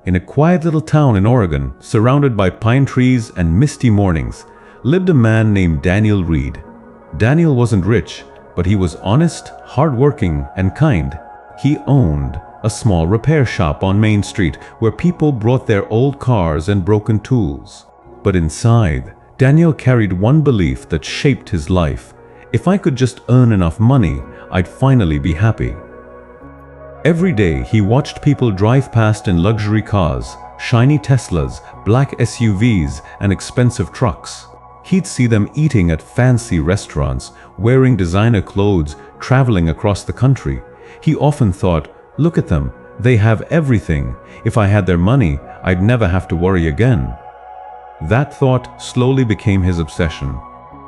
In a quiet little town in Oregon, surrounded by pine trees and misty mornings, lived a man named Daniel Reed. Daniel wasn't rich, but he was honest, hardworking, and kind. He owned a small repair shop on Main Street where people brought their old cars and broken tools. But inside, Daniel carried one belief that shaped his life. If I could just earn enough money, I'd finally be happy. Every day, he watched people drive past in luxury cars, shiny Teslas, black SUVs, and expensive trucks. He'd see them eating at fancy restaurants, wearing designer clothes, traveling across the country. He often thought, look at them, they have everything. If I had their money, I'd never have to worry again. That thought slowly became his obsession.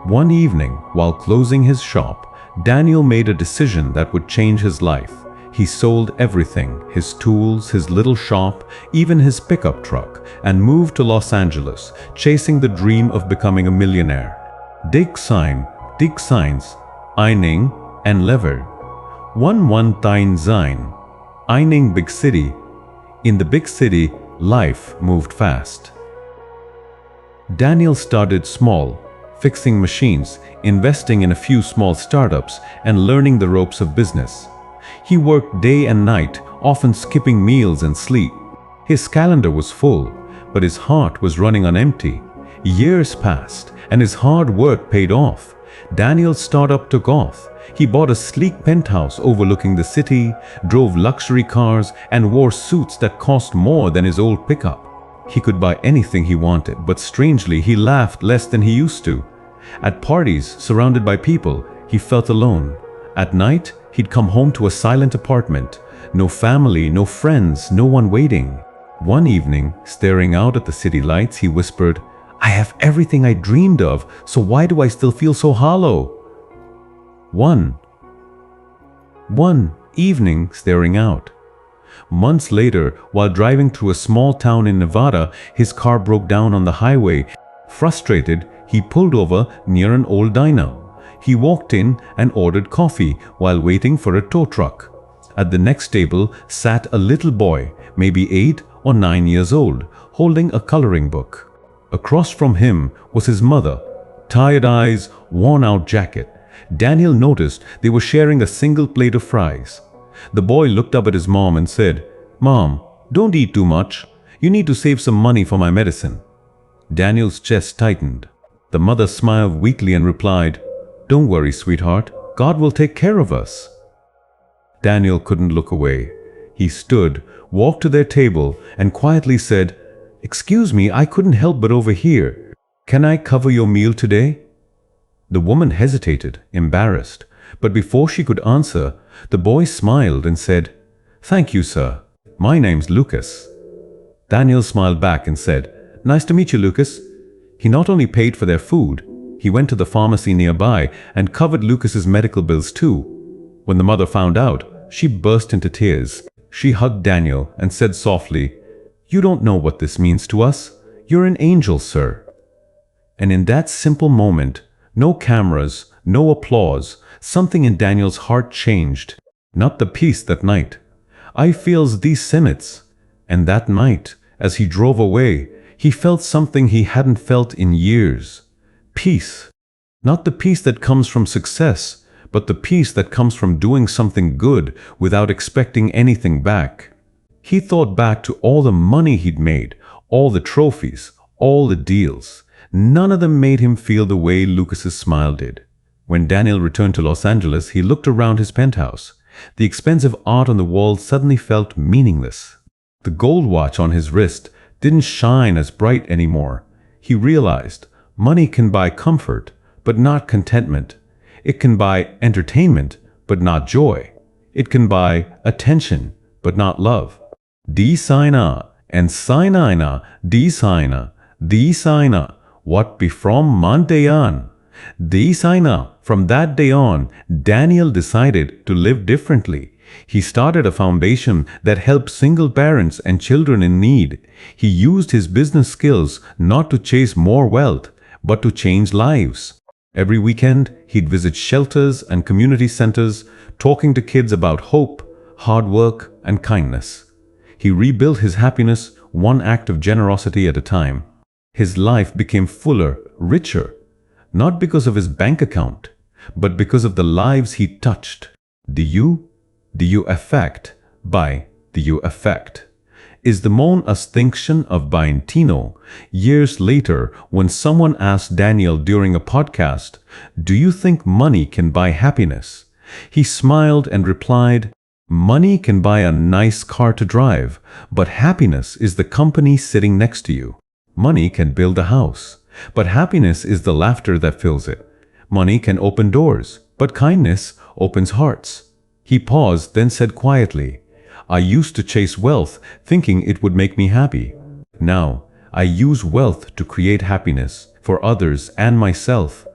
One evening, while closing his shop, Daniel made a decision that would change his life. He sold everything, his tools, his little shop, even his pickup truck, and moved to Los Angeles, chasing the dream of becoming a millionaire. Dig signs, Eining and Lever. One Tain sein. Eining big city. In the big city, life moved fast. Daniel started small, fixing machines, investing in a few small startups, and learning the ropes of business. He worked day and night, often skipping meals and sleep. His calendar was full, but his heart was running on empty. Years passed, and his hard work paid off. Daniel's startup took off. He bought a sleek penthouse overlooking the city, drove luxury cars, and wore suits that cost more than his old pickup. He could buy anything he wanted, but strangely, he laughed less than he used to. At parties, surrounded by people, he felt alone. At night, he'd come home to a silent apartment. No family, no friends, no one waiting. One evening, staring out at the city lights, he whispered, I have everything I dreamed of, so why do I still feel so hollow? One evening, staring out. Months later, while driving through a small town in Nevada, his car broke down on the highway. Frustrated, he pulled over near an old diner. He walked in and ordered coffee while waiting for a tow truck. At the next table sat a little boy, maybe 8 or 9 years old, holding a coloring book. Across from him was his mother, tired eyes, worn-out jacket. Daniel noticed they were sharing a single plate of fries. The boy looked up at his mom and said, Mom, don't eat too much. You need to save some money for my medicine. Daniel's chest tightened. The mother smiled weakly and replied, Don't worry, sweetheart. God will take care of us. Daniel couldn't look away. He stood, walked to their table, and quietly said, Excuse me, I couldn't help but overhear. Can I cover your meal today? The woman hesitated, embarrassed, but before she could answer, the boy smiled and said, Thank you, sir. My name's Lucas. Daniel smiled back and said, Nice to meet you, Lucas. He not only paid for their food, he went to the pharmacy nearby and covered Lucas's medical bills too. When the mother found out, she burst into tears. She hugged Daniel and said softly, You don't know what this means to us. You're an angel, sir. And in that simple moment, no cameras, no applause, something in Daniel's heart changed. Not the peace that night. I feels these summits. And that night, as he drove away, he felt something he hadn't felt in years. Peace. Not the peace that comes from success, but the peace that comes from doing something good without expecting anything back. He thought back to all the money he'd made, all the trophies, all the deals. None of them made him feel the way Lucas's smile did. When Daniel returned to Los Angeles, he looked around his penthouse. The expensive art on the wall suddenly felt meaningless. The gold watch on his wrist didn't shine as bright anymore. He realized money can buy comfort, but not contentment. It can buy entertainment, but not joy. It can buy attention, but not love. Die Sina and Sinaina, die Sina, die Sina. What be from Monday on? Die Sina. From that day on, Daniel decided to live differently. He started a foundation that helped single parents and children in need. He used his business skills not to chase more wealth, but to change lives. Every weekend, he'd visit shelters and community centers, talking to kids about hope, hard work, and kindness. He rebuilt his happiness one act of generosity at a time. His life became fuller, richer, not because of his bank account, but because of the lives he touched. Do you affect by do you affect? Is the Mon a distinction of Tino. Years later, when someone asked Daniel during a podcast, "Do you think money can buy happiness?" He smiled and replied, "Money can buy a nice car to drive, but happiness is the company sitting next to you. Money can build a house, but happiness is the laughter that fills it. Money can open doors, but kindness opens hearts." He paused, then said quietly, "I used to chase wealth, thinking it would make me happy. Now, I use wealth to create happiness for others and myself."